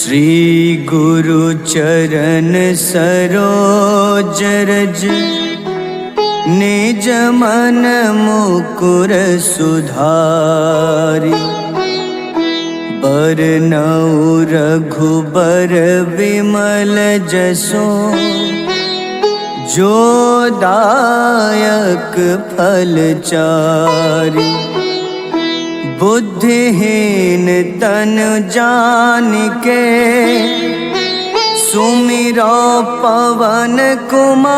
श्री गुरु चरण सरोज रज निज मन मुकुर सुधारि। बरनउँ रघुबर विमल जसो जो दायक फल चारि। बुद्धिहीन तन जानिके सुमिरो पवन कुमार।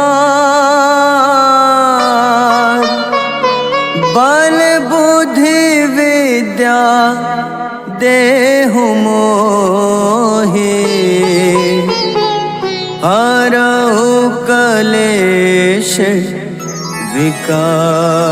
बल बुद्धि विद्या देहु मोहि हरहु कलेश विकार।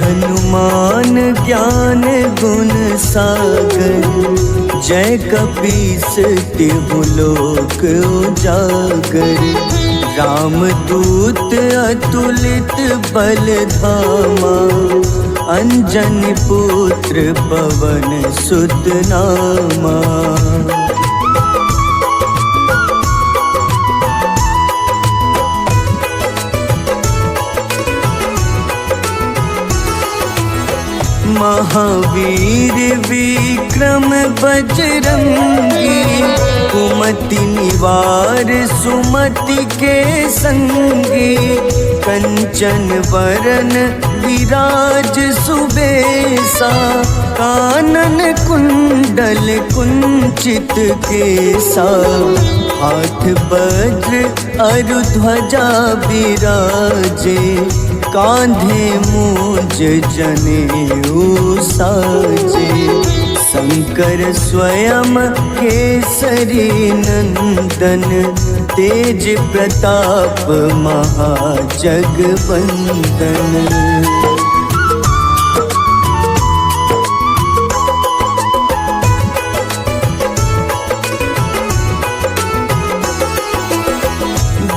हनुमान ज्ञान गुण सागर जय कपीस तिहु लोक उजागर। रामदूत अतुलित बल धामा अंजनी पुत्र पवन सुत नामा। महावीर विक्रम बजरंगी कुमति निवार सुमति के संगी। कंचन वरन विराज सुबेसा कानन कुंडल कुंचित केसा। हाथ वज्र अरु ध्वजा बिराजे कांधे मूंज जनेऊ साजे। शंकर स्वयं केसरी नंदन तेज प्रताप महाजगवंदन।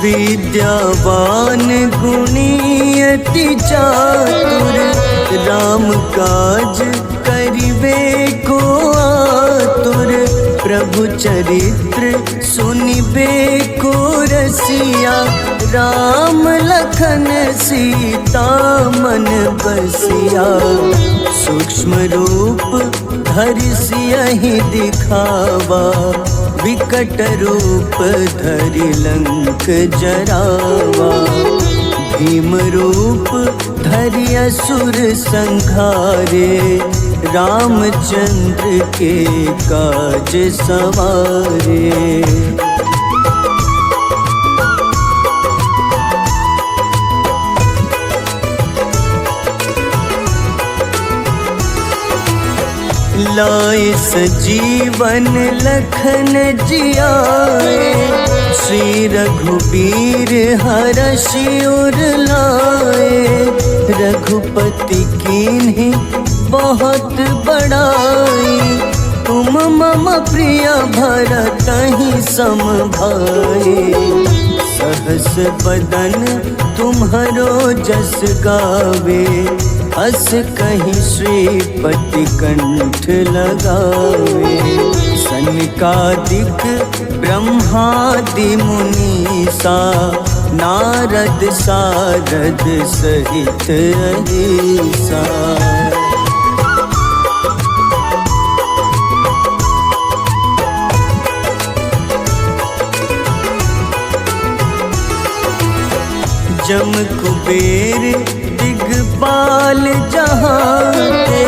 विद्यावान गुणी अति चातुर राम काज करिबे को आतुर। प्रभु चरित्र सुनिबे को रसिया राम लखन सीता मन बसिया। सूक्ष्म रूप धरि सियहि दिखावा विकट रूप धरि लंक जरावा। भीम रूप धरि असुर संहारे रामचंद्र के काज सवारे। लाए सजीवन लखन जियाए श्री रघुबीर हरषि उर लाए। रघुपति कीन्ही बहुत बड़ाई तुम मम प्रिय भरतहि सम भाई। सहस बदन तुम्हरो जस गावे अस कहीं श्रीपति कंठ लगावे। सनकादिक ब्रह्मादि मुनीसा नारद सारद सहित अहिसा। जम कुबेर दिगपाल जहाते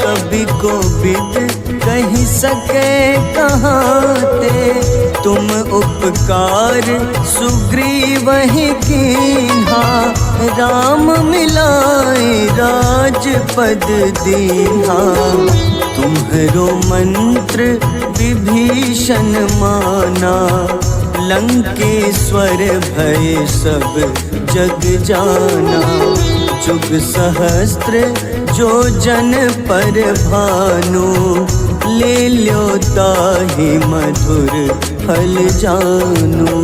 कभी को विद कही सके कहाते। तुम उपकार सुग्रीवहि कीन्हा राम मिलाए राजपद दीन्हा। तुम्हरो मंत्र विभीषण माना लंकेश्वर भय सब जग जाना। जुग सहस्त्र जो जन पर भानु, ले ल्यो ताहि मधुर फल जानु।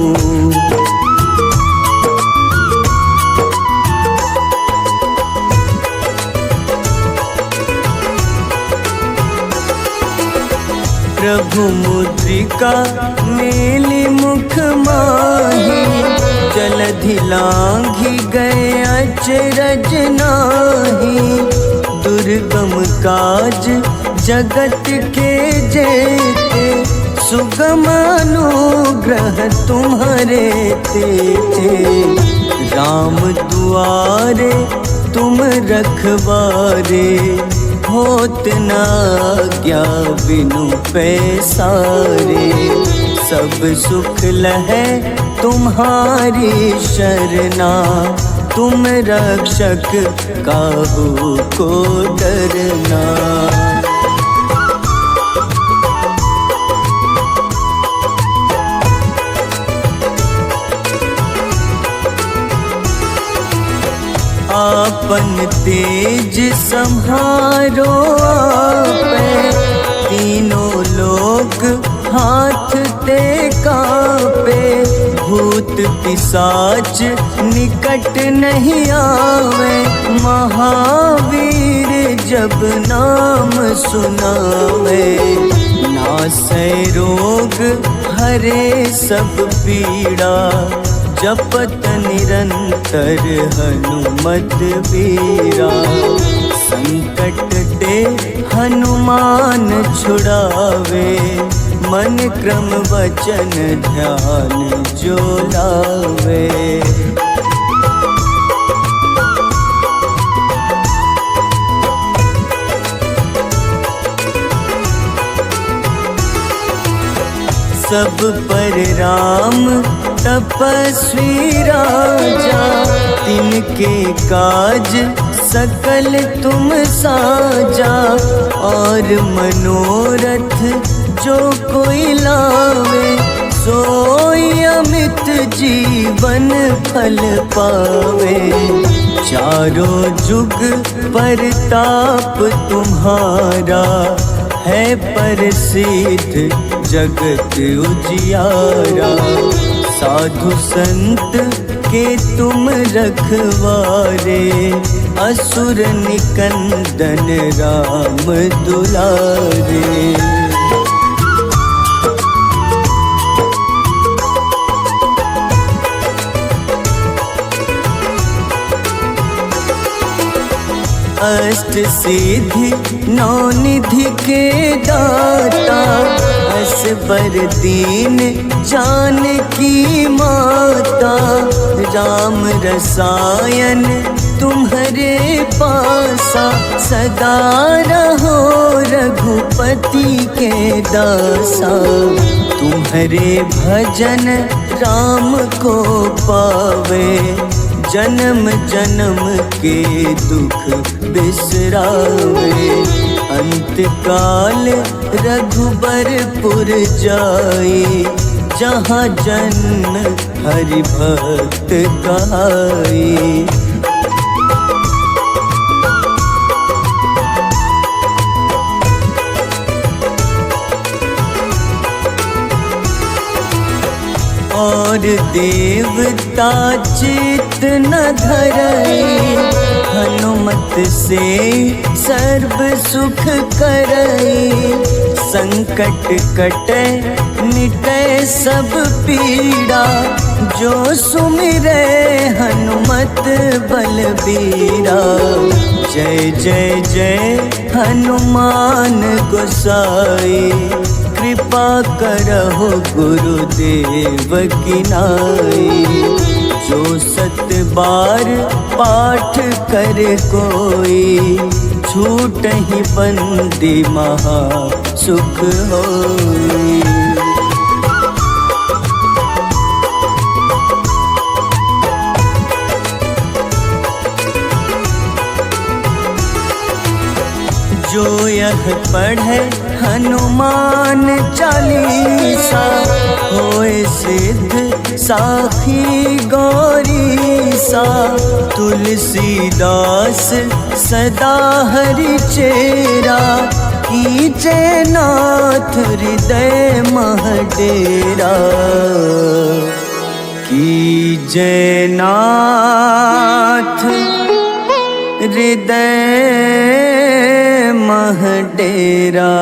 प्रभु मुद्रिका मेली मुख माही, जलधि लांघि गए अचरज नाही। दुर्गम काज जगत के जेते, सुगम अनुग्रह तुम्हारे तेते। राम दुआरे तुम रखवारे, होत न आज्ञा बिनु पैसारे। सब सुख लहै तुम्हारी शरणा, तुम रक्षक काहू को डरना। आपन तेज सम्हारो आपे, तीनों लोक हाथ ते कांपे। भूत पिशाच निकट नहीं आवे, महावीर जब नाम सुनावे। नासै रोग हरे सब पीड़ा, जपत निरंतर हनुमत बीरा। संकट ते हनुमान छुड़ावे, मन क्रम वचन ध्यान जो लावे। सब पर राम तपस्वी राजा, तिनके काज सकल तुम साजा। और मनोरथ जो कोई लावे, सोई अमित जीवन फल पावे। चारों जुग परताप तुम्हारा, है प्रसिद्ध जगत उजियारा। साधु संत के तुम रखवारे, असुर निकंदन राम दुलारे। अष्ट सिद्धि नौ निधि के दाता, असबर दीन जानकी माता। राम रसायन तुम्हारे पासा, सदा रहो रघुपति के दासा। तुम्हारे भजन राम को पावे, जन्म जन्म के दुख बिसरावे। अंत काल रघुबरपुर जाई, जहाँ जन्म हरि भक्त कहाई। और देवता चित न धरई, हनुमत से सर्व सुख करई। संकट कटे मिटे सब पीड़ा, जो सुमिरे हनुमत बलबीरा। जय जय जय हनुमान गोसाई, कृपा करहु गुरुदेव की नाई। जो 7 बार पाठ करे कोई, छूटहि बंदी महा सुख होई। जो यह पढ़े हनुमान चालीसा, होए सिद्ध साखी गौरीसा। सा तुलसीदास सदा हरि चेरा, कीजे नाथ हृदय मह डेरा, कीजे नाथ हृदय मह डेरा।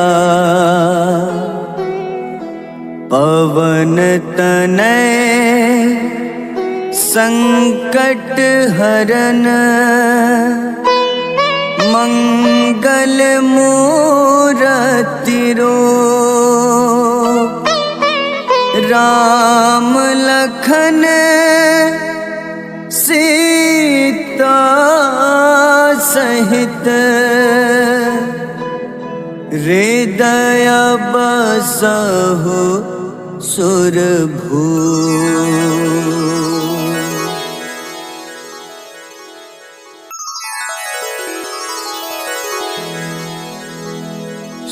पवन तनय संकट हरन, मंगल मूरति रूप, राम लखन सीता सहित, हृदय बसहु सुरभूप।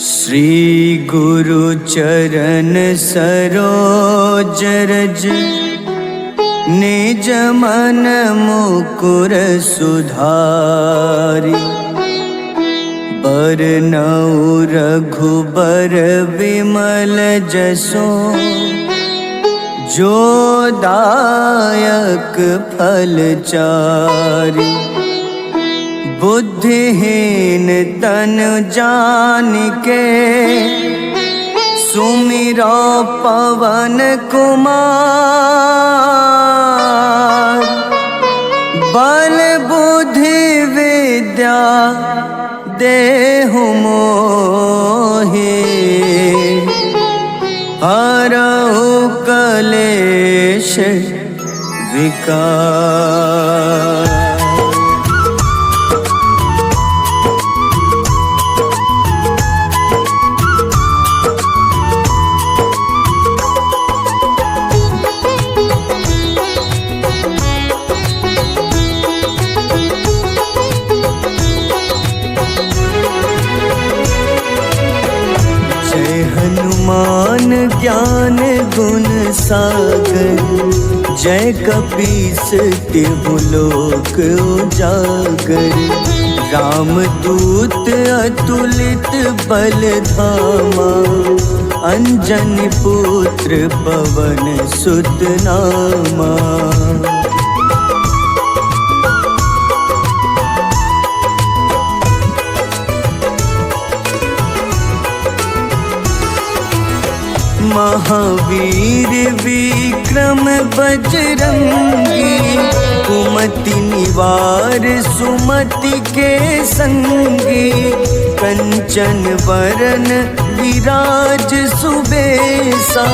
श्री गुरु चरण सरोज रज, निज मन मुकुर सुधारि, बरनउँ रघुबर विमल जसो, जो दायक फल चारि। बुद्धिहीन तन जानिके, सुमिरो पवन कुमार। बल बुद्धि विद्या देहु मोहि, हरहु कलेश विकार। हनुमान ज्ञान गुण सागर, जय कपीस तिहु लोक उजागर। रामदूत अतुलित बल धामा, अंजनी पुत्र पवन सुत नामा। महावीर विक्रम बजरंगी, कुमति निवार सुमति के संगी। कंचन वरन विराज सुबेसा,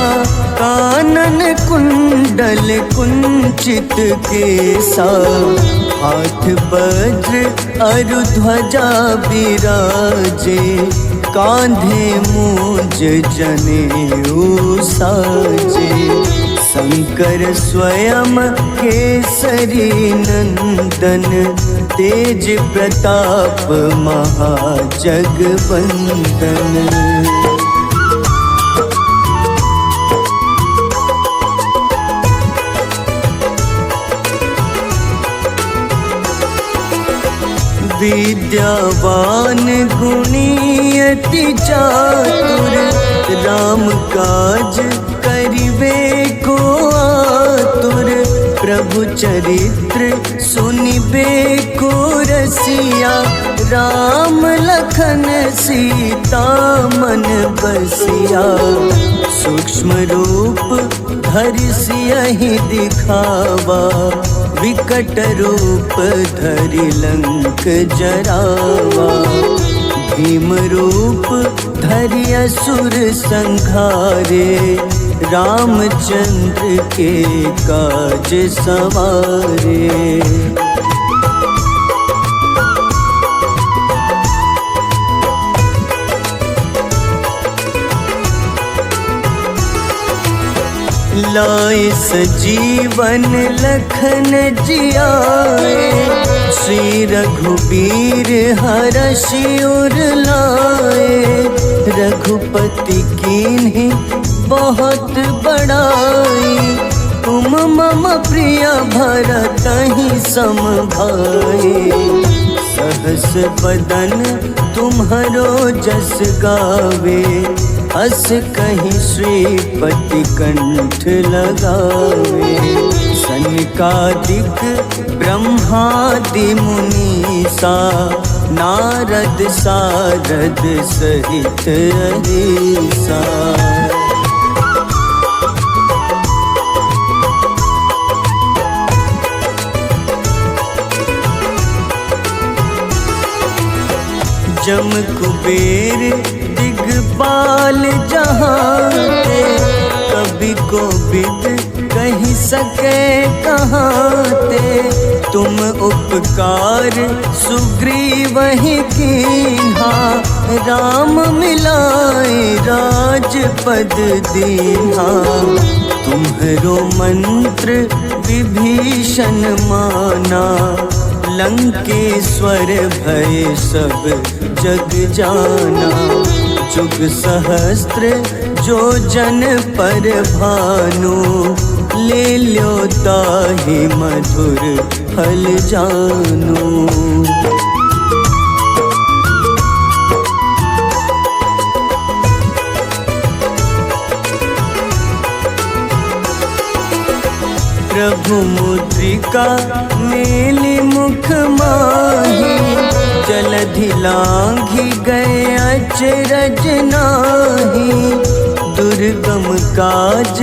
कानन कुंडल कुंचित केसा। हाथ वज्र अरु ध्वजा बिराजे, कांधे मूंज जनेऊ साजे। शंकर स्वयं केसरी नंदन, तेज प्रताप महाजगवंदन। विद्यावान गुणी अति चातुर, राम काज करिबे को आतुर। प्रभु चरित्र सुनिबे को रसिया, राम लखन सीता मन बसिया। सूक्ष्म रूप धरि सियहि दिखावा, विकट रूप धरि लंक जरावा। भीम रूप धरि असुर संहारे, रामचंद्र के काज सवारे। लाए सजीवन लखन जियाए, श्री रघुबीर हरषि उर लाए। रघुपति कीन्ही बहुत बड़ाई, तुम मम प्रिय भरतहि सम भाई। सहस बदन तुम्हरो जस गावे, अस कहीं श्रीपति कंठ लगावे। सनकादिक ब्रह्मादि मुनीसा, नारद सारद सहित अहिसा। जम कुबेर दिगपाल जहाँते, कभी को विद कही सके कहाँते। तुम उपकार सुग्रीवहि कीन्हा, राम मिलाए राजपद दीन्हा। तुम्हरो मंत्र विभीषण माना, लंकेश्वर भय सब जग जाना। जुग सहस्त्र जो जन पर भानु, ले ल्यो ताहि मधुर फल जानू। प्रभु मुद्रिका मेलि मुख माही, जलधि लांघि गए अचरज नाही। दुर्गम काज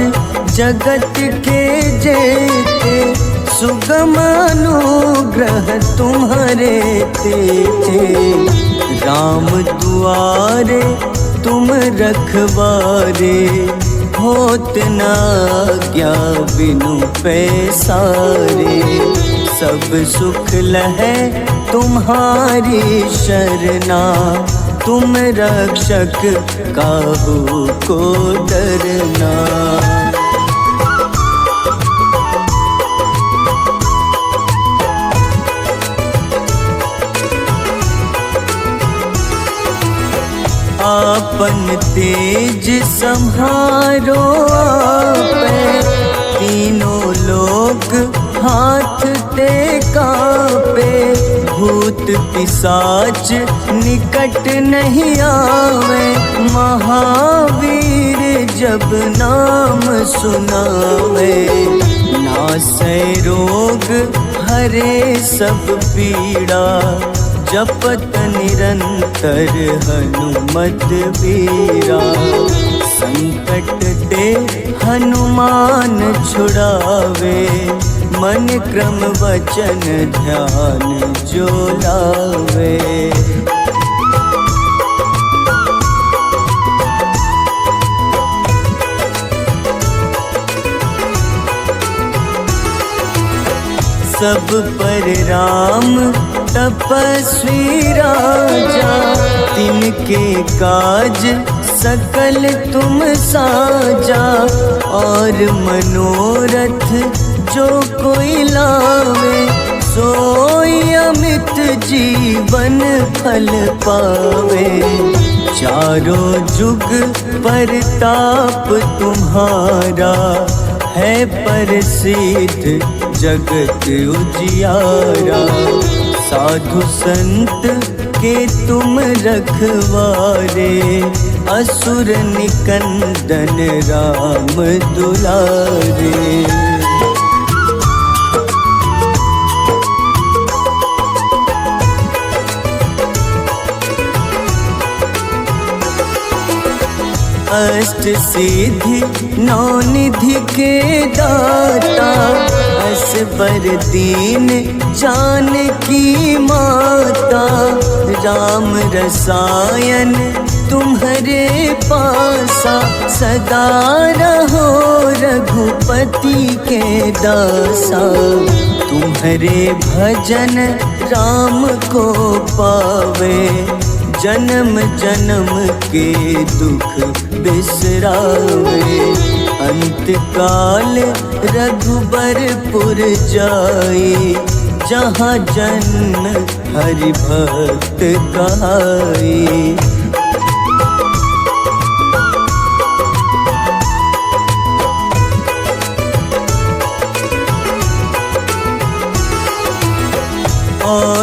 जगत के जेते, सुगम अनुग्रह तुम्हारे तेते। राम दुआरे तुम रखवारे, होत न आज्ञा बिनु पैसारे। सब सुख लहै तुम्हारी शरणा, तुम रक्षक काहू को डरना। आपन तेज सम्हारो आपै, तीनों लोक हाथ ते कांपे। भूत पिशाच निकट नहीं आवे, महावीर जब नाम सुनावे। नासै रोग हरे सब पीड़ा, जपत निरंतर हनुमत बीरा। संकट ते हनुमान छुड़ावे, मन क्रम वचन ध्यान जो लावे। सब पर राम तपस्वी राजा, तिनके काज सकल तुम साजा। और मनोरथ जो कोई लावे, सोई अमित जीवन फल पावे। चारों जुग परताप तुम्हारा, है प्रसिद्ध जगत उजियारा। साधु संत के तुम रखवारे, असुर निकंदन राम दुलारे। अष्ट सिद्धि नौ निधि के दाता, असबर दीन जानकी माता। राम रसायन तुम्हारे पासा, सदा रहो रघुपति के दासा। तुम्हारे भजन राम को पावे, जन्म जन्म के दुख बिसरावे। अंत काल रघुबरपुर जाई, जहाँ जन्म हरि भक्त कहाई।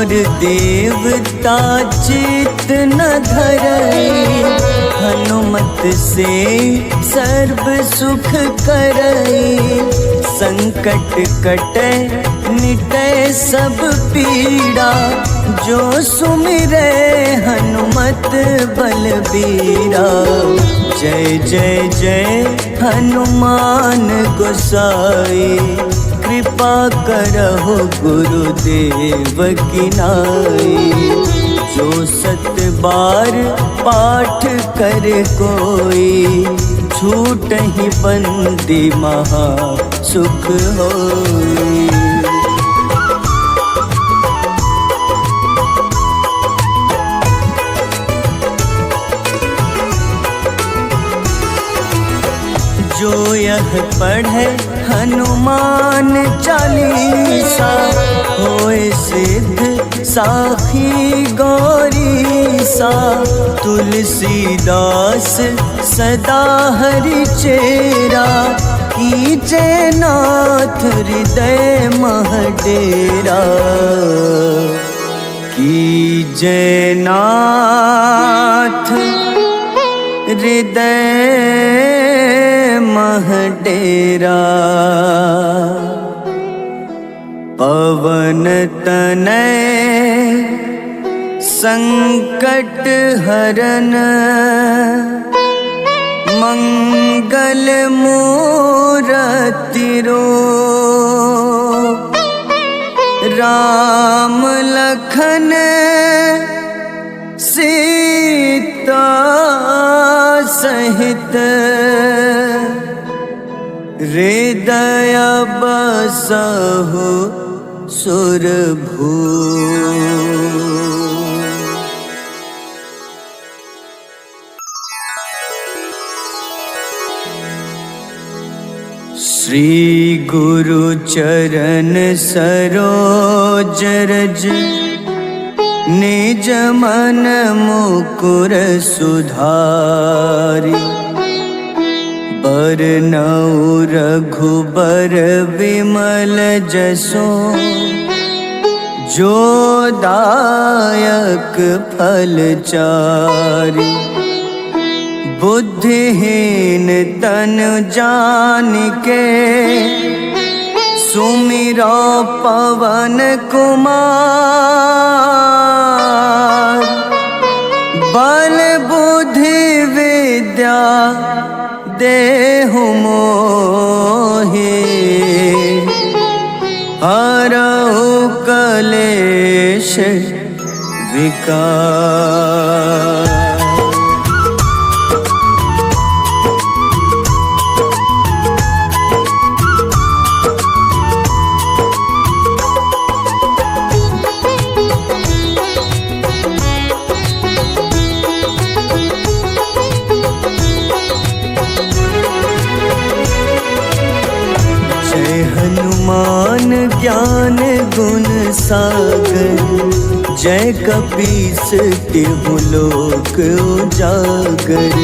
और देवता चित न धरई, हनुमत से सर्व सुख करई। संकट कटे मिटे सब पीड़ा, जो सुमिरे हनुमत बलबीरा। जय जय जय हनुमान गोसाई, कृपा करहु गुरुदेव की नाई। जो 7 बार पाठ करे कोई, छूटहि बंदी महा सुख होई। जो यह पढ़े हनुमान चालीसा, होए सिद्ध साखी गौरीसा। तुलसीदास सदा हरि चेरा, कीजे नाथ हृदय मह डेरा। कीजे नाथ हृदय मह डेरा। पवन तनय संकट हरन, मंगल मूरति रूप। राम लखन सीता सहित, हृदय बसहु सुरभूप। श्री गुरु चरण सरोज रज, निज मन मुकुर सुधारि। बरनउँ रघुबर विमल जसो, जो दायक फल चारि। बुद्धिहीन तनु जानिके, सुमिरो पवन कुमार। बल बुद्धि विद्या देहु मोहि, हरहु कलेश विकार। हनुमान ज्ञान गुण सागर, जय कपीस तिहु लोक उजागर।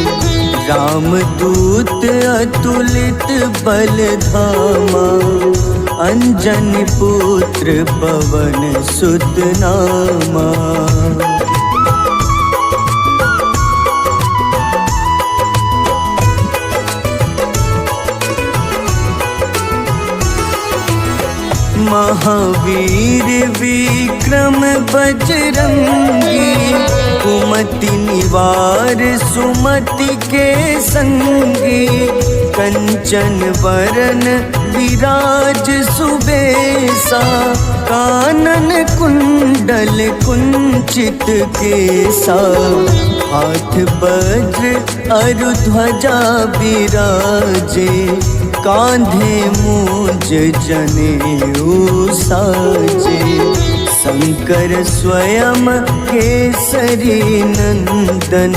रामदूत अतुलित बल धामा, अंजनी पुत्र पवन सुत नामा। महावीर विक्रम बजरंगी, कुमति निवार सुमति के संगी। कंचन वरन विराज सुबेसा, कानन कुंडल कुंचित केसा। हाथ वज्र अरु ध्वजा बिराजे, कांधे मूंज जनेऊ साजे। शंकर स्वयं केसरी नंदन,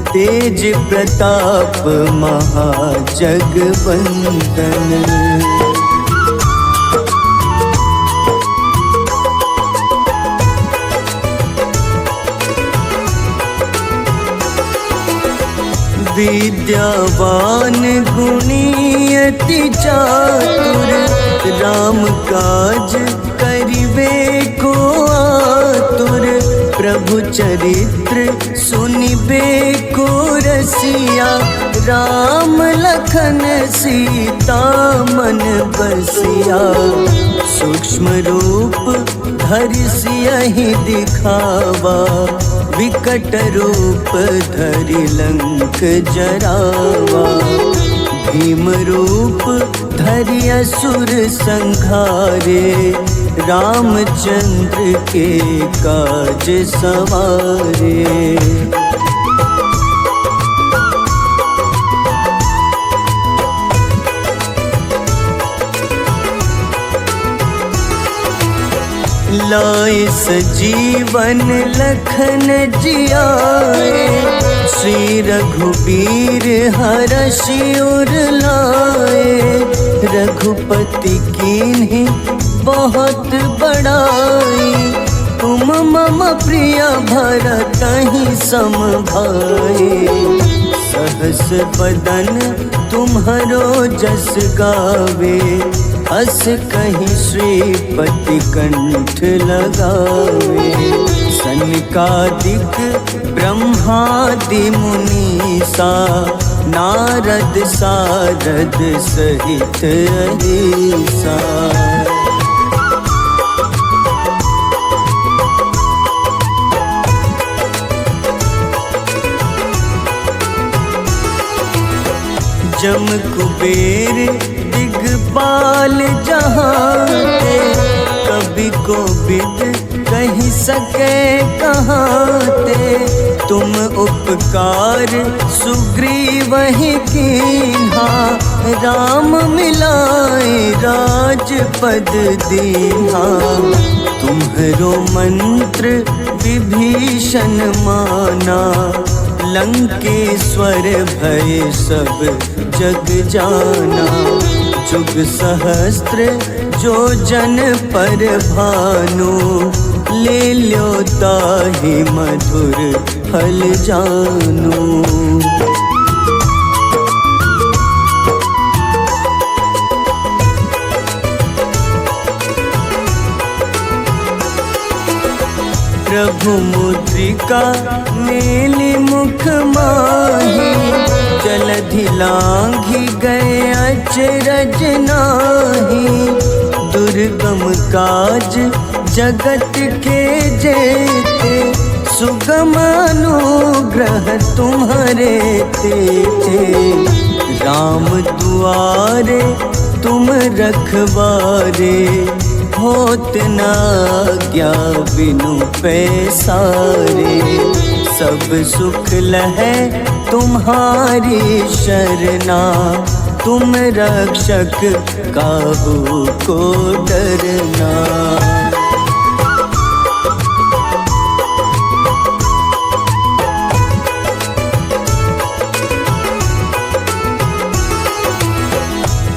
तेज प्रताप महाजगवंदन। विद्यावान गुणी अति चातुर, राम काज करिबे को आतुर। प्रभु चरित्र सुनिबे को रसिया, राम लखन सीता मन बसिया। सूक्ष्म रूप धरि सियहि दिखावा, विकट रूप धरि लंक जरावा। भीम रूप धरि असुर संहारे, रामचंद्र के काज सवारे। लाए सजीवन लखन जियाए, श्री रघुबीर हरषि उर लाए। रघुपति कीन्ही बहुत बड़ाई, तुम मम प्रिय भरतहि सम भाई। सहस बदन तुम्हरो जस गावे, अस कहीं श्रीपति कंठ लगावे। सनकादिक ब्रह्मादि मुनीसा, नारद सारद सहित अहिसा। जम कुबेर दिगपाल जहाते, कवि कोविद कहि सके कहाते। तुम उपकार सुग्रीवहि कीन्हा, राम मिलाए राजपद दीन्हा। तुम्हरो मंत्र विभीषण माना, लंकेश्वर भय सब जग जाना। जुग सहस्त्र जो जन पर भानु, ले ल्यो ताहि मधुर फल जानू। प्रभु मुद्रिका मेलि मुख माही, जलधि लांघि गए अचरज नाही। दुर्गम काज जगत के जेते, सुगम अनुग्रह तुम्हारे तेते। राम दुआरे तुम रखवारे, होत न आज्ञा बिनु पैसारे। सब सुख लहै तुम्हारी शरणा, तुम रक्षक काहू को डरना।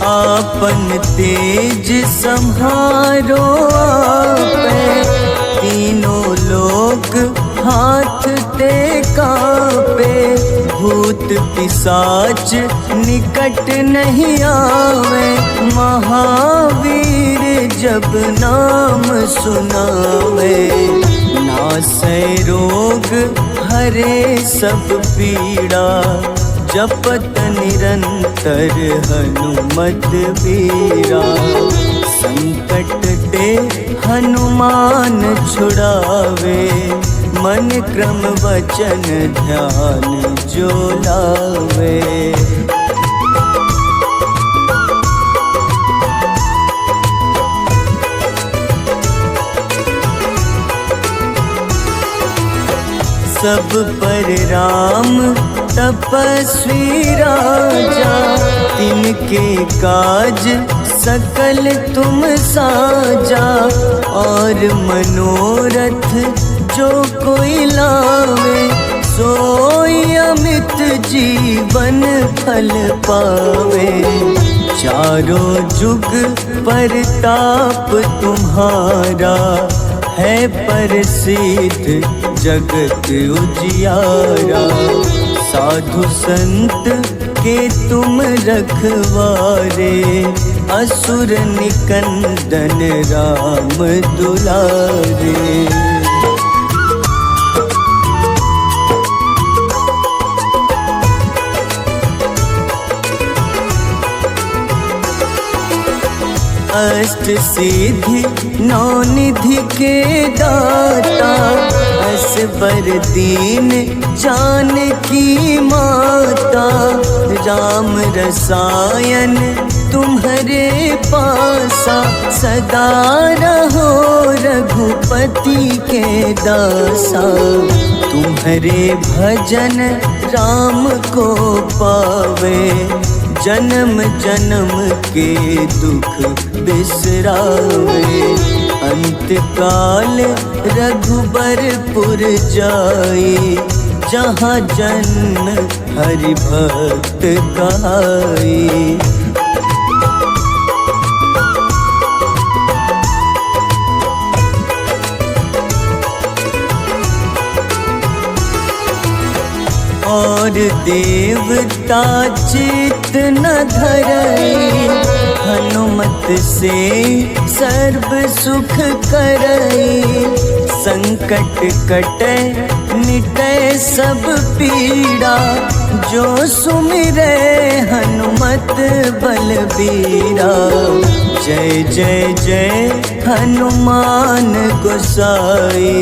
आपन तेज सम्हारो आपे, तीनों लोक हाथ ते कांपे। भूत पिशाच निकट नहीं आवे, महावीर जब नाम सुनावे। नासै रोग हरे सब पीड़ा, जपत निरंतर हनुमत बीरा। संकट ते हनुमान छुड़ावे, मन क्रम वचन ध्यान जो लावे। सब पर राम तपस्वी राजा, तिनके काज सकल तुम साजा। और मनोरथ जो कोई लावे, सोई अमित जीवन फल पावे। चारों जुग परताप तुम्हारा, है प्रसिद्ध जगत उजियारा। साधु संत के तुम रखवारे, असुर निकंदन राम दुलारे। अष्ट सिद्धि नौ निधि के दाता, असबर दीन जानकी माता, राम रसायन तुम्हारे पासा, सदा रहो रघुपति के दासा, तुम्हारे भजन राम को पावे, जन्म जन्म के दुख बिसरावे, अंत काल रघुबरपुर जाई, जहाँ जन्म हरि भक्त कहाई। और देवता चित न धरई, हनुमत से सर्व सुख करई, संकट कटे मिटे सब पीड़ा, जो सुमिरे हनुमत बलबीरा, जय जय जय हनुमान गोसाई,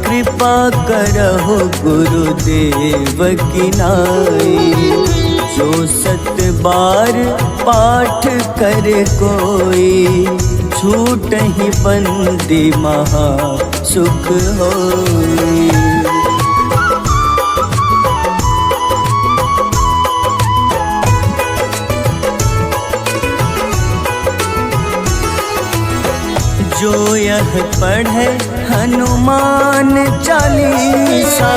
कृपा करहु गुरुदेव की नाई, जो सत बार पाठ करे कोई, छूटहि बंदी महा सुख होई। जो यह पढ़े हनुमान चालीसा,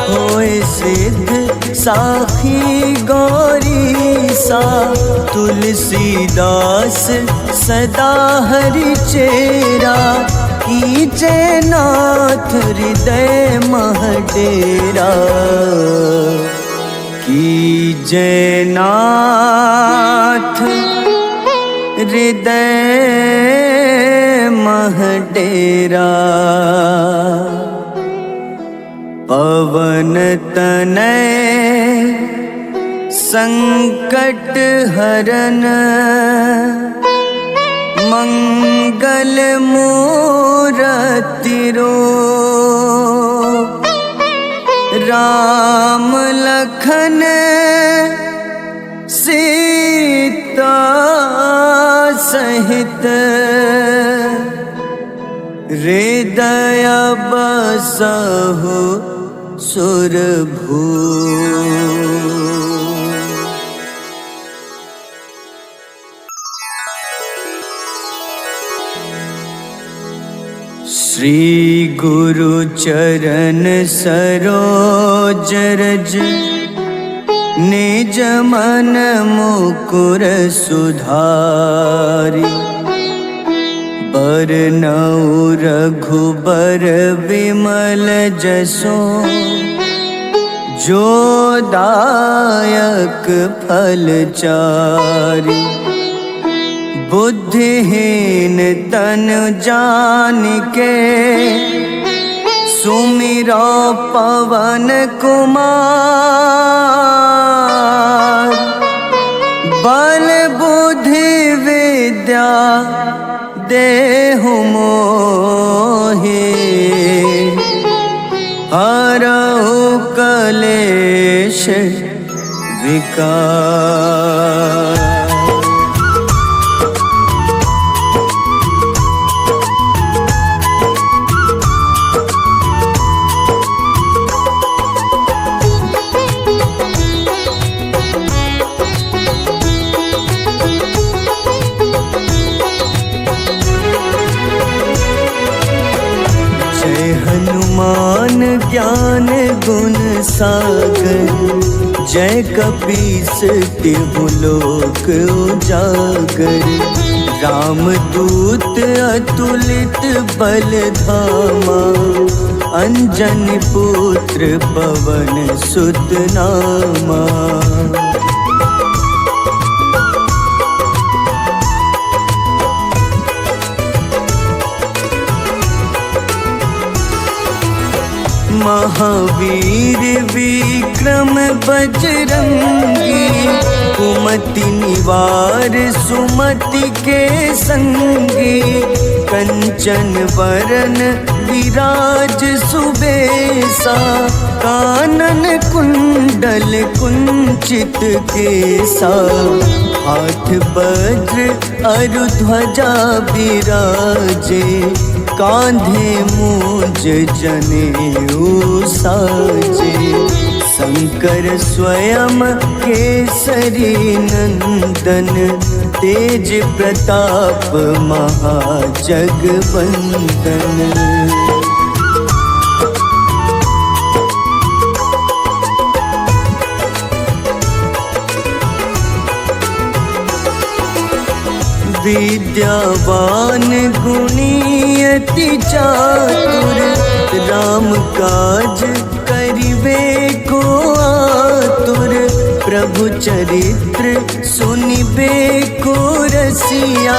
होए सिद्ध साखी गौरीसा, तुलसीदास सदा हरि चेरा, कीजे नाथ हृदय मह डेरा, कीजे नाथ हृदय मह डेरा, पवन तनय संकट हरन, मंगल मूरति रूप, राम लखन सीता सहित, हृदय बसहु सुरभूप। श्री गुरु चरण सरोज रज, निज मन मुकुर सुधारि, बरनउँ रघुबर विमल जसो, जो दायक फल चारि, बुद्धिहीन तन जानिके, सुमिरो पवन कुमार, बल बुद्धि विद्या देहु मोहि, हरहु कलेश विकार। हनुमान ज्ञान गुण सागर, जय कपीस तिहु लोक उजागर, रामदूत अतुलित बल धामा, अंजनी पुत्र पवन सुत नामा। महावीर विक्रम बजरंगी, कुमति निवार सुमति के संगी, कंचन वरन विराज सुबेसा, कानन कुंडल कुंचित केसा, हाथ वज्र अरु ध्वजा विराजे, कांधे मूंज जनेऊ साजे, शंकर स्वयं केसरी नंदन, तेज प्रताप महाजगवंदन। विद्यावान गुणी अति चातुर, राम काज करिबे को आतुर, प्रभु चरित्र सुनिबे को रसिया,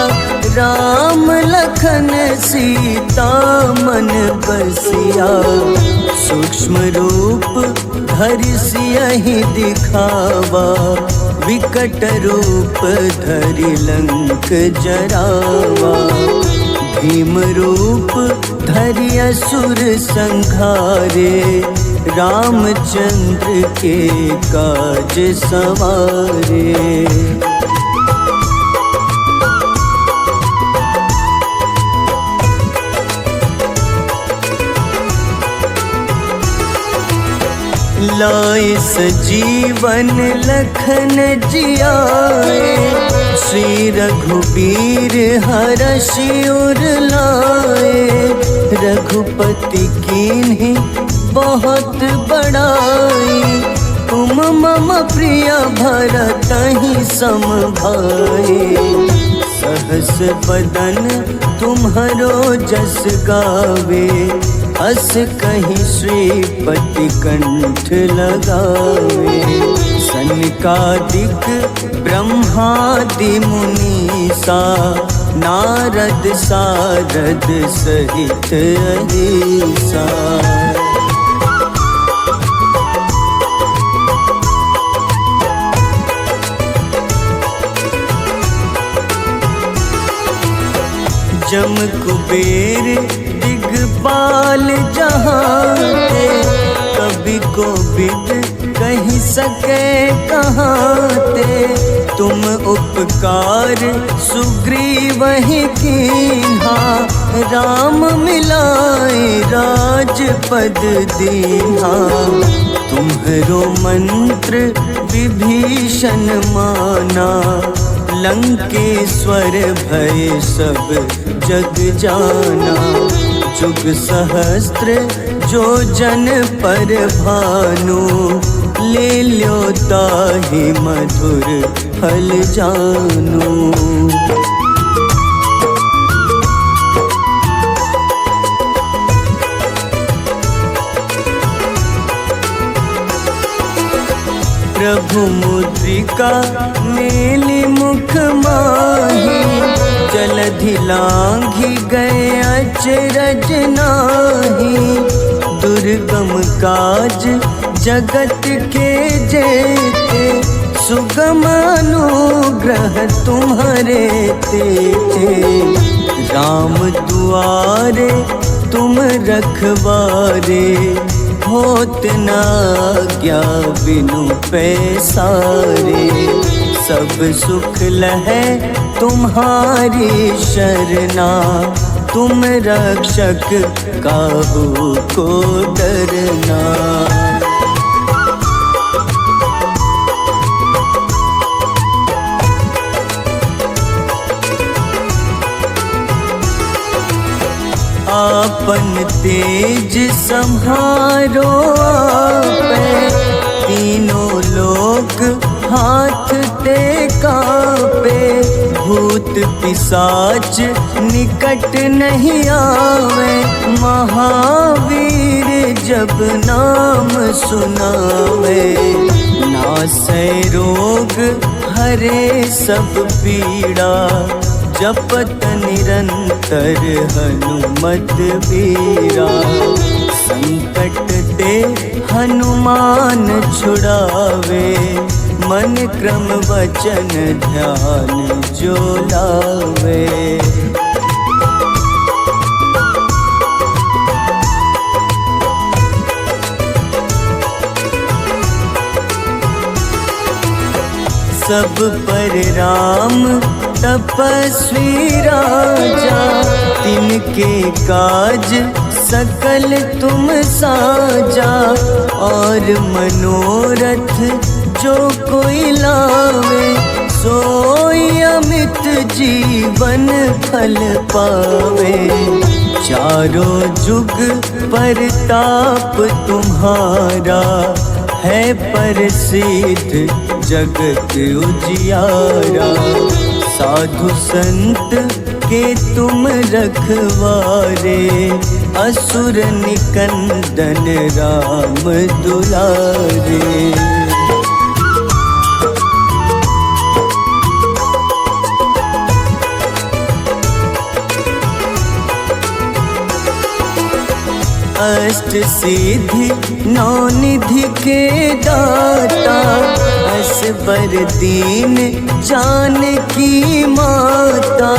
राम लखन सीता मन बसिया, सूक्ष्म रूप धरि सियहि दिखावा, विकट रूप धरि लंक जरावा, भीम रूप धरि असुर संहारे, रामचंद्र के काज सवारे। लाए सजीवन लखन जियाए, श्री रघुबीर हरषि उर लाए, रघुपति कीन्ही बहुत बड़ाई, तुम मम प्रिय भरतहि सम भाई, सहस बदन तुम्हरो जस गावे, अस कहीं श्रीपति कंठ लगावे, सनकादिक ब्रह्मादि मुनीसा, नारद सारद सहित अहिसा। जम कुबेर दिगपाल जहाते, कभी को बिद कहीं सके कहाते, तुम उपकार सुग्रीव ही कीन्हा, राम मिलाए राजपद दीन्हा, तुम्हरो मंत्र विभीषण माना, लंकेश्वर भय सब जग जाना, जुग सहस्त्र जो जन पर भानु, ले ल्यो ताहि मधुर फल जानू। प्रभु मुद्रिका मेली मुख माही, जलधि लांघि गए अचरज नाही, दुर्गम काज जगत के जेते, सुगम अनुग्रह तुम्हारे तेते, राम दुआरे तुम रखवारे, होत न आज्ञा बिनु पैसारे, सब सुख लहै तुम्हारी शरणा, तुम रक्षक काहू को डरना। आपन तेज सम्हारो आपे, तीनों लोक हाथ ते कापे, भूत पिशाच निकट नहीं आवे, महावीर जब नाम सुनावे, नासै रोग हरे सब पीड़ा, जपत निरंतर हनुमत बीरा, संकट ते हनुमान छुड़ावे, मन क्रम वचन ध्यान जो लावे। सब पर राम तपस्वी राजा, तिनके काज सकल तुम साजा। और मनोरथ जो कोई लावे, सोई अमित जीवन फल पावे। चारों जुग परताप तुम्हारा, है प्रसिद्ध जगत उजियारा। साधु संत के तुम रखवारे, असुर निकंदन राम दुलारे। अष्ट सिद्धि नौ निधि के दाता, असबर दीन जानकी माता।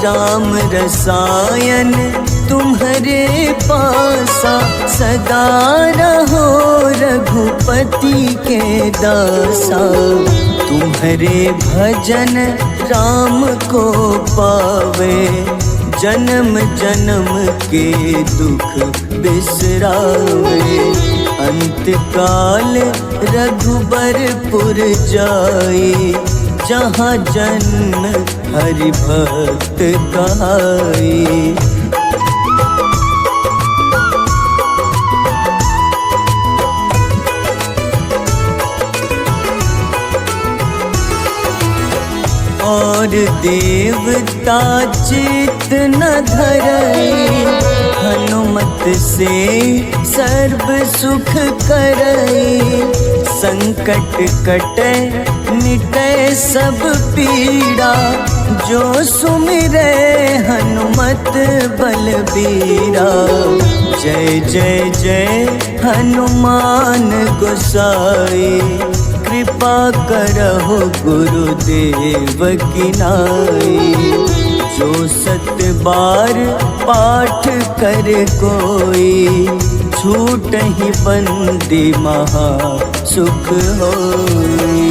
राम रसायन तुम्हारे पासा, सदा रहो रघुपति के दासा। तुम्हारे भजन राम को पावे, जन्म जन्म के दुख बिसरावे। अंत काल रघुबरपुर जाई, जहाँ जन्म हरि भक्त कहाई। और देवता चित न धरई, हनुमत से सर्व सुख करई। संकट कटे मिटे सब पीड़ा, जो सुमिरे हनुमत बलबीरा। जय जय जय हनुमान गोसाई, कृपा करहु गुरुदेव की नाई। जो सत बार पाठ कर कोई, छूटहि बंदी महा सुख होई।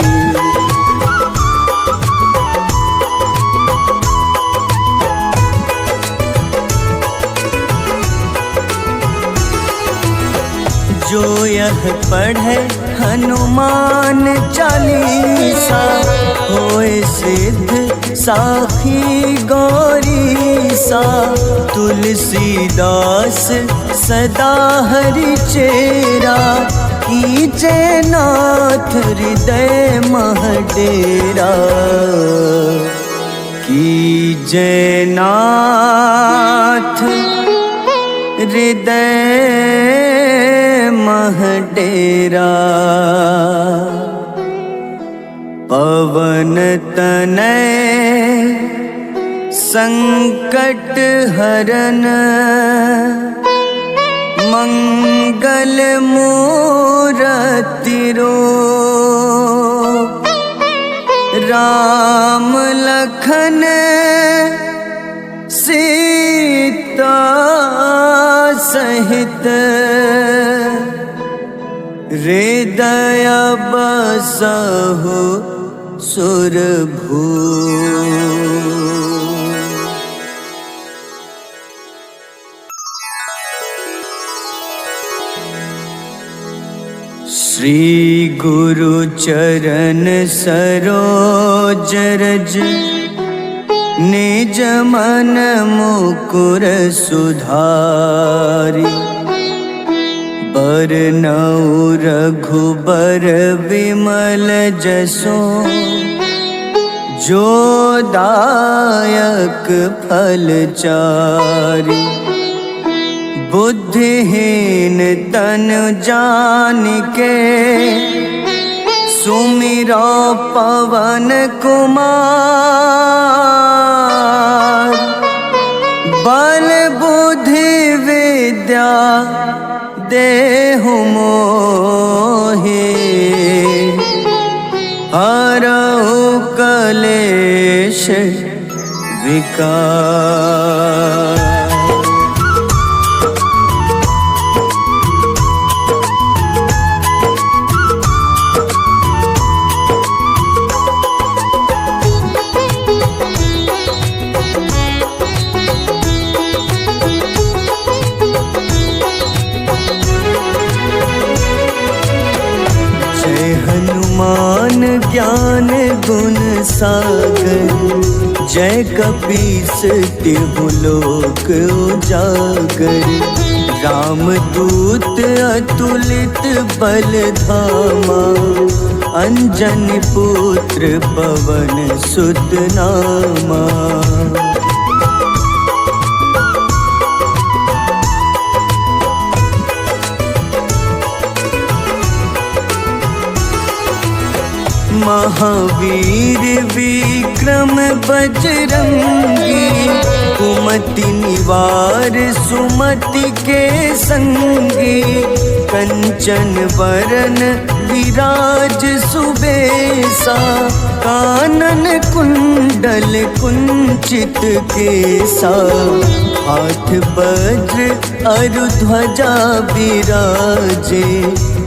जो यह पढ़े हनुमान चालीसा, होए सिद्ध साखी गौरीसा। तुलसीदास सदा हरि चेरा, कीजे नाथ हृदय मह डेरा। कीजे नाथ हृदय मह डेरा। पवन तनय संकट हरन, मंगल मूरति रूप। राम लखन सीता सहित, हृदय बसहु सुरभूप। श्री गुरु चरण सरोज रज, निज मन मुकुर सुधारि। बरनउँ रघुबर विमल जसो, जो दायक फल चारि। बुद्धिहीन तन जानिके, सुमिरो पवन कुमार। बल बुद्धि विद्या देहु मोहि, हरहु कलेश विकार। हनुमान ज्ञान गुण सागर, जय कपीस तिहु लोक उजागर। रामदूत अतुलित बल धामा, अंजनी पुत्र पवन सुत नामा। महावीर विक्रम बजरंगी, कुमति निवार सुमति के संगी। कंचन वरन विराज सुबेसा, कानन कुंडल कुंचित केसा। हाथ वज्र अरु ध्वजा विराजे,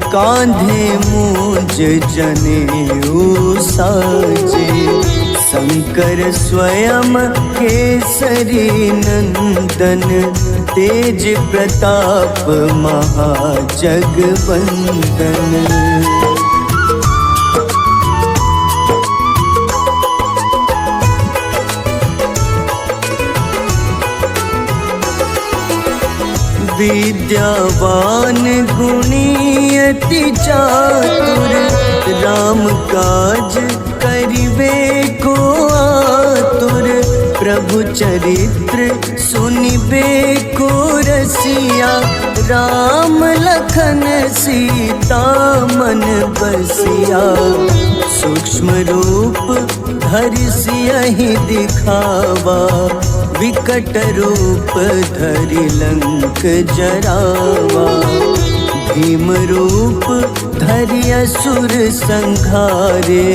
कांधे मूंज जनेऊ साजे। शंकर स्वयं केसरी नंदन, तेज प्रताप महाजगवंदन। विद्यावान गुणी अति चातुर, राम काज करिबे को आतुर। प्रभु चरित्र सुनिबे को रसिया, राम लखन सीता मन बसिया। सूक्ष्म रूप धरि सियहि दिखावा, विकट रूप धरि लंक जरावा। भीम रूप धरि असुर संहारे,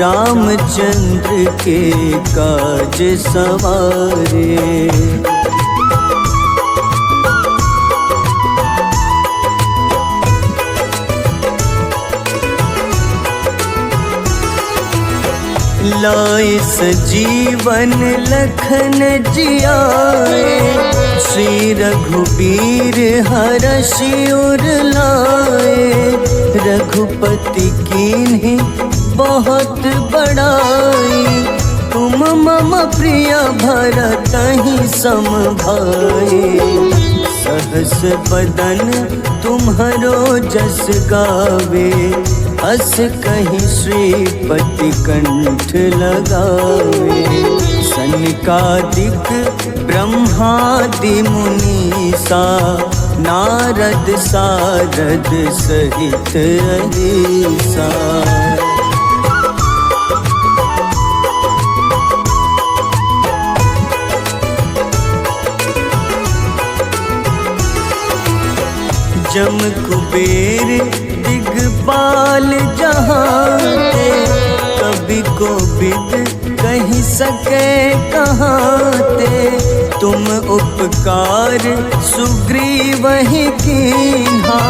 रामचंद्र के काज सवारे। लाए सजीवन लखन जियाए, श्री रघुबीर हरषि उर लाए। रघुपति कीन्ही बहुत बड़ाई, तुम मम प्रिय भरतहि सम भाई। सहस बदन तुम्हरो जस गावे, अस कहीं श्रीपति कंठ लगावे। सनकादिक ब्रह्मादि मुनीसा, नारद सारद सहित अहिसा। जम कुबेर दिगपाल जहाते, कवि को बिद कही सके कहाते। तुम उपकार सुग्रीवहि कीन्हा,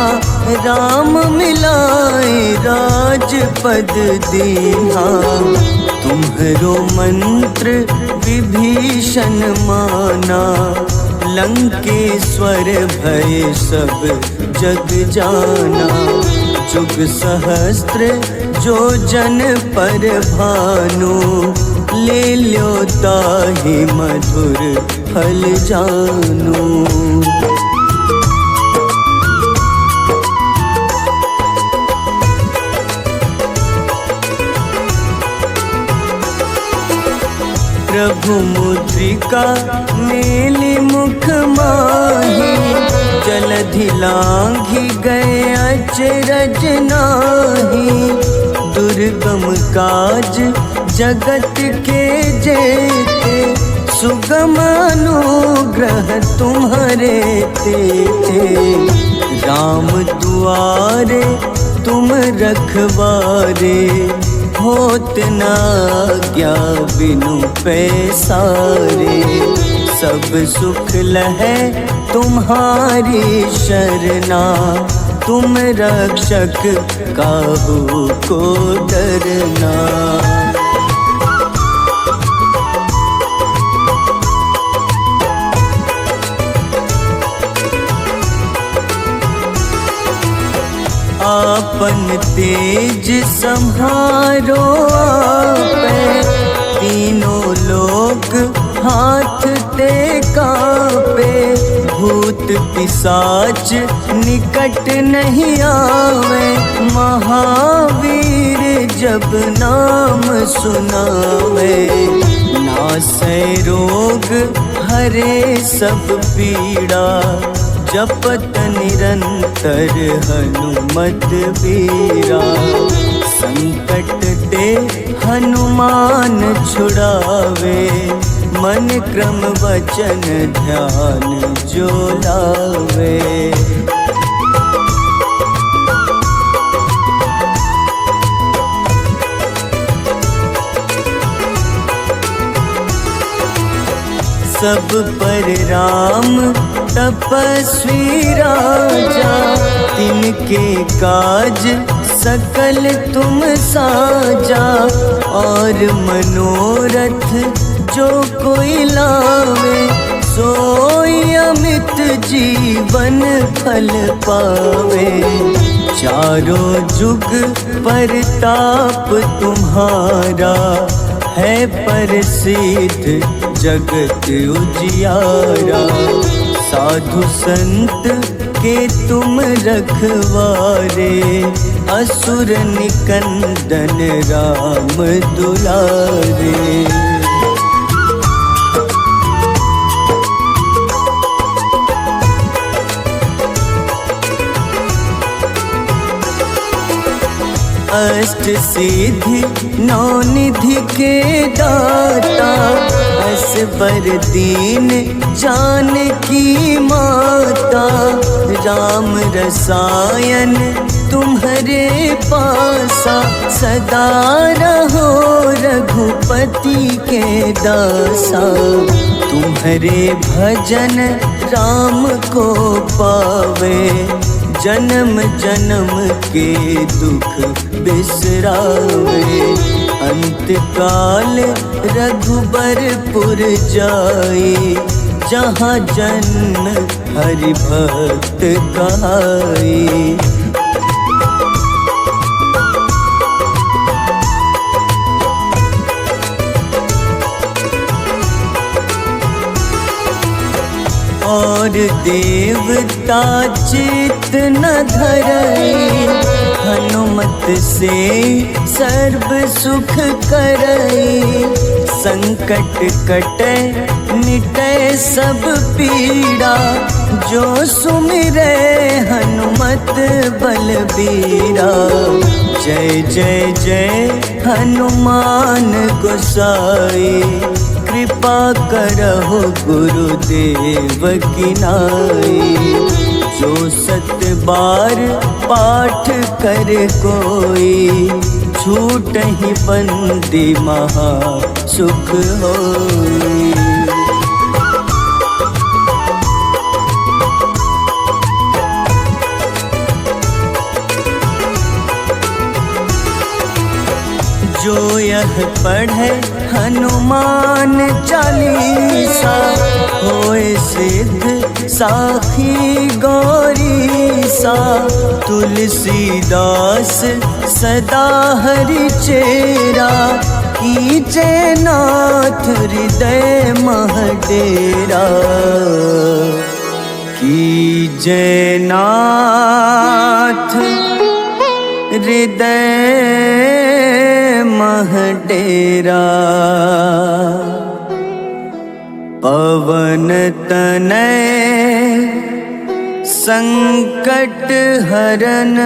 राम मिलाए राजपद दीन्हा। तुम्हरो मंत्र विभीषण माना, लंकेश्वर भय सब जग जाना। जुग सहस्त्र जो जन पर भानु, ले ल्यो ताहि मधुर फल जानु। प्रभु मुद्रिका मेलि मुख माही, जलधि लांघि गए अचरज नाही। दुर्गम काज जगत के जेते, सुगम अनुग्रह तुम्हारे तेजे। राम दुआरे तुम रखवारे, होत न आज्ञा बिनु पैसारे। सब सुख लहै तुम्हारी शरणा, तुम रक्षक काहू को डरना। आपन तेज सम्हारो आपे, तीनों लोक हाथ ते कांपे। भूत पिशाच निकट नहीं आवे, महावीर जब नाम सुनावे। नासै रोग हरे सब पीड़ा, जपत निरंतर हनुमत बीरा। संकट ते हनुमान छुड़ावे, मन क्रम वचन ध्यान जो लावे। सब पर राम तपस्वी राजा, तिनके काज सकल तुम साजा। और मनोरथ जो कोई लावे, सोई अमित जीवन फल पावे। चारों जुग परताप तुम्हारा, है प्रसिद्ध जगत उजियारा। साधु संत के तुम रखवारे, असुर निकंदन राम दुलारे। अष्ट सिद्धि नौ निधि के दाता, असबर दीन जानकी माता। राम रसायन तुम्हारे पासा, सदा रहो रघुपति के दासा। तुम्हारे भजन राम को पावे, जन्म जन्म के दुख बिसरावे। अंत काल रघुबरपुर जाई, जहाँ जन्म हरि भक्त कहाई। और देवता चित न धरई, हनुमत से सर्व सुख करई। संकट कटे मिटे सब पीड़ा, जो सुमिरे हनुमत बलबीरा। जय जय जय हनुमान गोसाई, कृपा करहु गुरुदेव की नाई। जो सत बार पाठ कर कोई, छूटहि बंदी महा सुख होई। जो यह पढ़े हनुमान चालीसा, होए सिद्ध साखी गौरीसा। तुलसीदास सदा हरि चेरा, कीजे नाथ हृदय मह डेरा। कीजे नाथ हृदय मह डेरा। पवन तनय संकट हरन,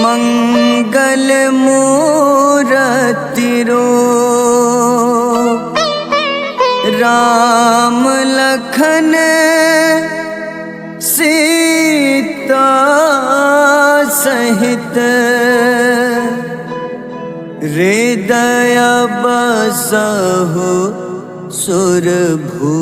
मंगल मूरति रूप। राम लखन सीता सहित हृदय बसहु सुरभू।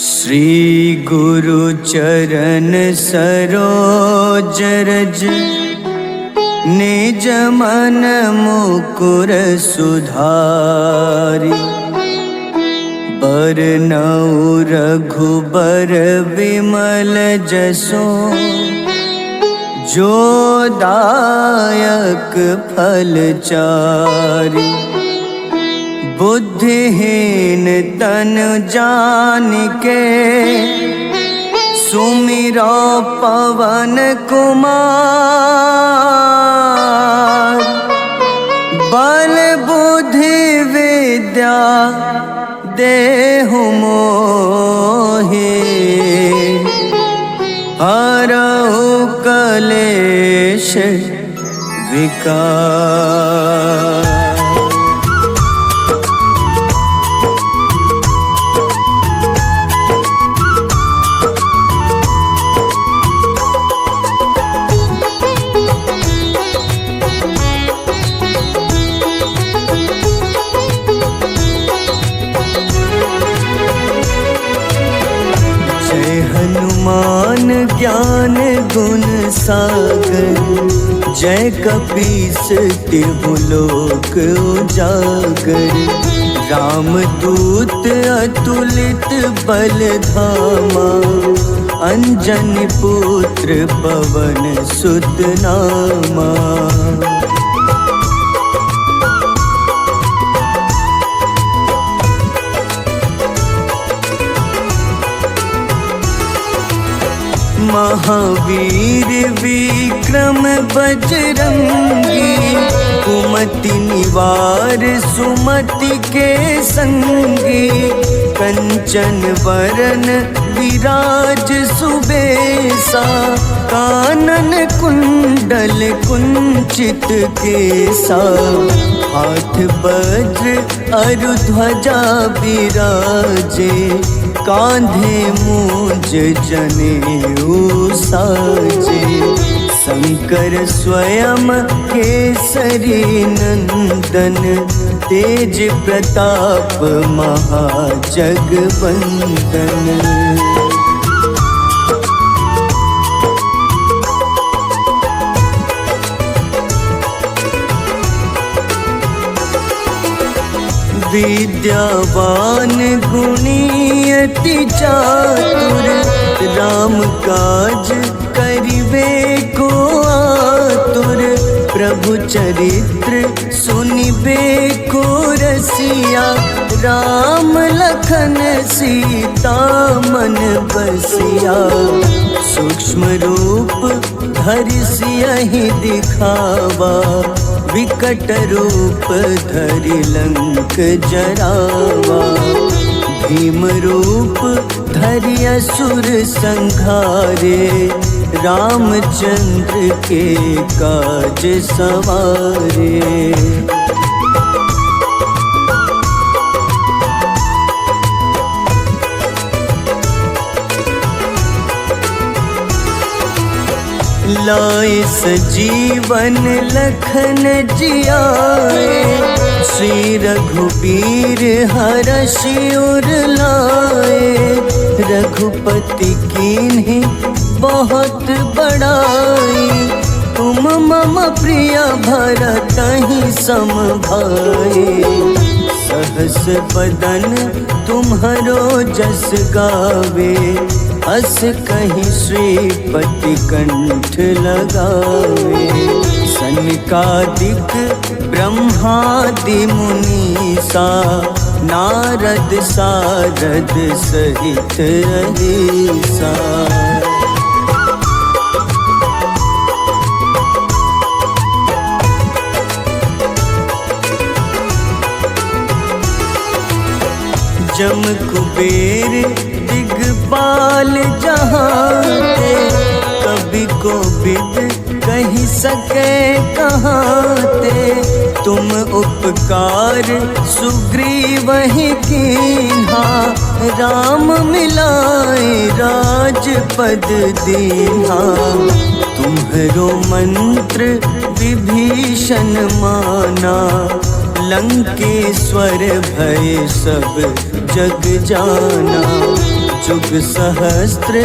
श्री गुरु चरण सरोज रज निज मन मुकुर सुधारि। बरनउँ रघुबर विमल जसो जो दायक फल चारि। बुद्धिहीन तन जानिके सुमिरो पवन कुमार। बल बुद्धि विद्या देहु मोहि हरहु कलेश विकार। हनुमान ज्ञान गुण सागर जय कपीस तिहु लोक उजागर। रामदूत अतुलित बल धामा अंजनी पुत्र पवन सुत नामा। महावीर विक्रम बजरंगी कुमति निवार सुमति के संगी। कंचन वरन विराज सुबेसा कानन कुंडल कुंचित केसा। हाथ वज्र अरु ध्वजा विराजे कांधे मूंज जनेऊ साजे। शंकर स्वयं केसरी नंदन तेज प्रताप महाजगवंदन। विद्यावान गुणी अति चातुर राम काज करिबे को आतुर। प्रभु चरित्र सुनिबे को रसिया राम लखन सीता मन बसिया। सूक्ष्म रूप धरि सियहि दिखावा विकट रूप धरि लंक जरावा। भीम रूप धरि असुर संहारे रामचंद्र के काज सवारे। लाए सजीवन लखन जियाए श्री रघुबीर हरषि उर लाए। रघुपति कीन्ही बहुत बड़ाई तुम मम प्रिय भरतहि सम भाई। सहस बदन तुम्हरो जस गावे अस कहीं श्रीपति कंठ लगावे। सनकादिक ब्रह्मादि मुनीसा नारद सारद सहित अहिसा। जम कुबेर दिगपाल जहाँ ते कवि को विद कही सके कहाँ ते, तुम उपकार सुग्रीव ही कीन्हा, राम मिलाए राजपद दीन्हा। तुम्हरो मंत्र विभीषण माना, लंकेश्वर भय सब जग जाना। जुग सहस्त्र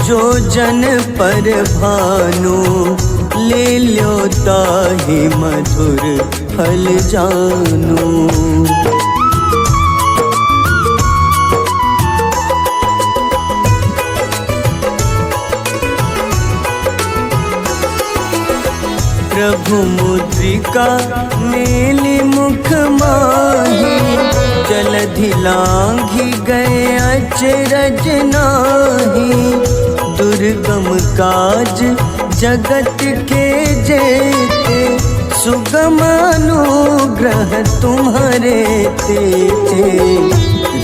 जो जन पर भानु, ले ल्यो ताहि मधुर फल जानू। प्रभु मुद्रिका मेलि मुख माही, जलधि लांघि गए अचरज नाही। दुर्गम काज जगत के जेते, सुगम अनुग्रह तुम्हारे तेते।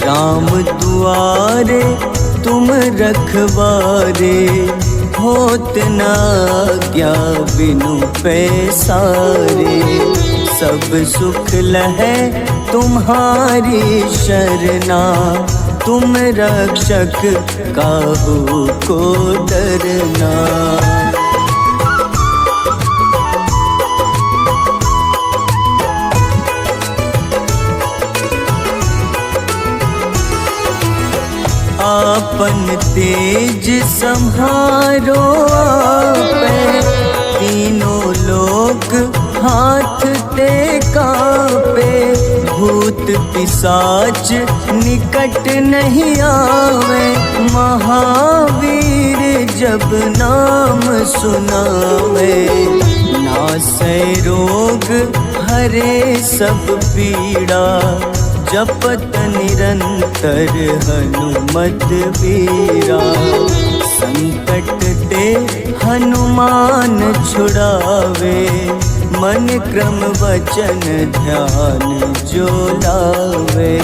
राम दुआरे तुम रखवारे, होत न आज्ञा बिनु पैसारे। सब सुख लहै तुम्हारी शरणा, तुम रक्षक काहू को डरना। आपन तेज सम्हारो आपे, तीनों लोक हाथ ते कांपे। भूत पिशाच निकट नहीं आवे, महावीर जब नाम सुनावे। नासै रोग हरे सब पीड़ा, जपत निरंतर हनुमत बीरा। संकट ते हनुमान छुड़ावे, मन क्रम वचन ध्यान जो लावे।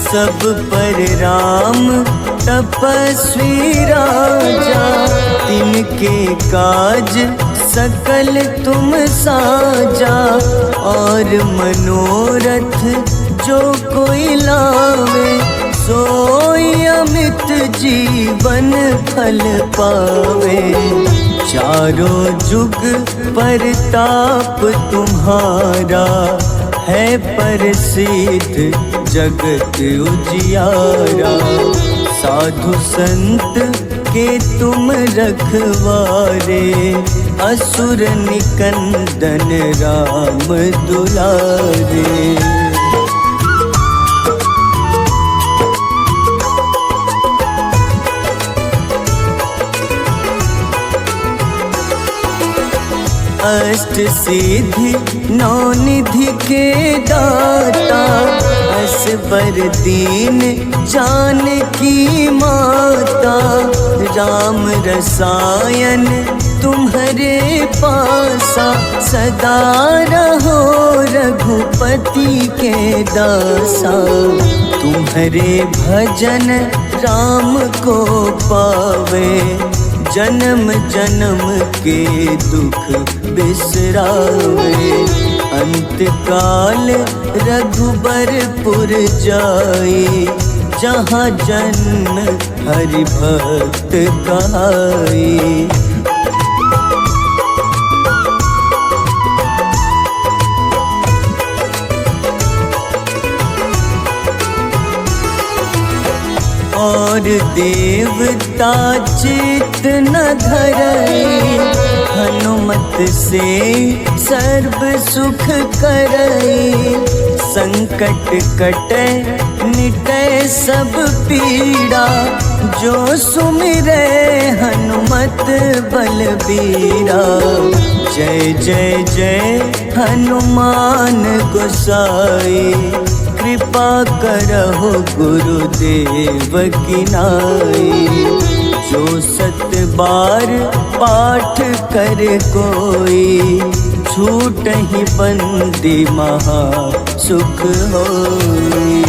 सब पर राम तपस्वी राजा, तिनके काज सकल तुम साजा। और मनोरथ जो कोई लावे, सोई अमित जीवन फल पावे। चारों जुग परताप तुम्हारा, है प्रसिद्ध जगत उजियारा। साधु संत के तुम रखवारे, असुर निकंदन राम दुलारे। अष्ट सिद्धि नौ निधि के दाता, असबर दीन जानकी माता। राम रसायन तुम्हारे पासा, सदा रहो रघुपति के दासा। तुम्हारे भजन राम को पावे, जन्म जन्म के दुख बिसरावे। अंत काल रघुबरपुर जाई, जहाँ जन्म हरि भक्त कहाई। और देवता चित न धरई, हनुमत से सर्व सुख करई। संकट कटे मिटे सब पीड़ा, जो सुमिरे हनुमत बलबीरा। जय जय जय हनुमान गोसाई, कृपा करहु गुरुदेव की नाई। जो 7 बार पाठ कर कोई, छूटहि बंदी महा सुख होई।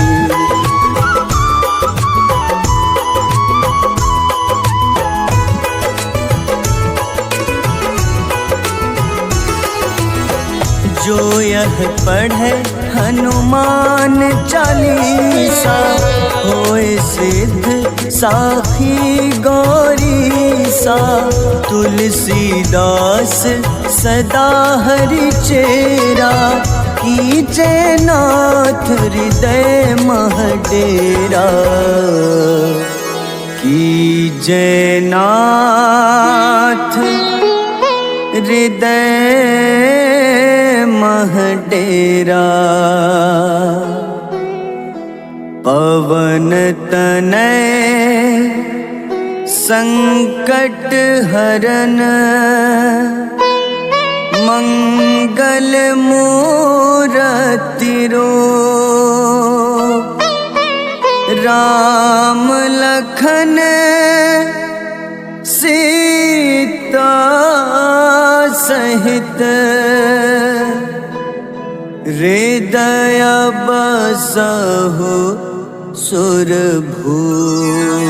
जो यह पढ़े हनुमान चालीसा, होए सिद्ध साखी गौरीसा। तुलसीदास सदा हरि चेरा, कीजे नाथ हृदय मह डेरा। कीजे नाथ हृदय मह डेरा। पवन तनय संकट हरन, मंगल मूरति रूप। राम लखन सीता सहित, हृदय बसहु सुरभूप।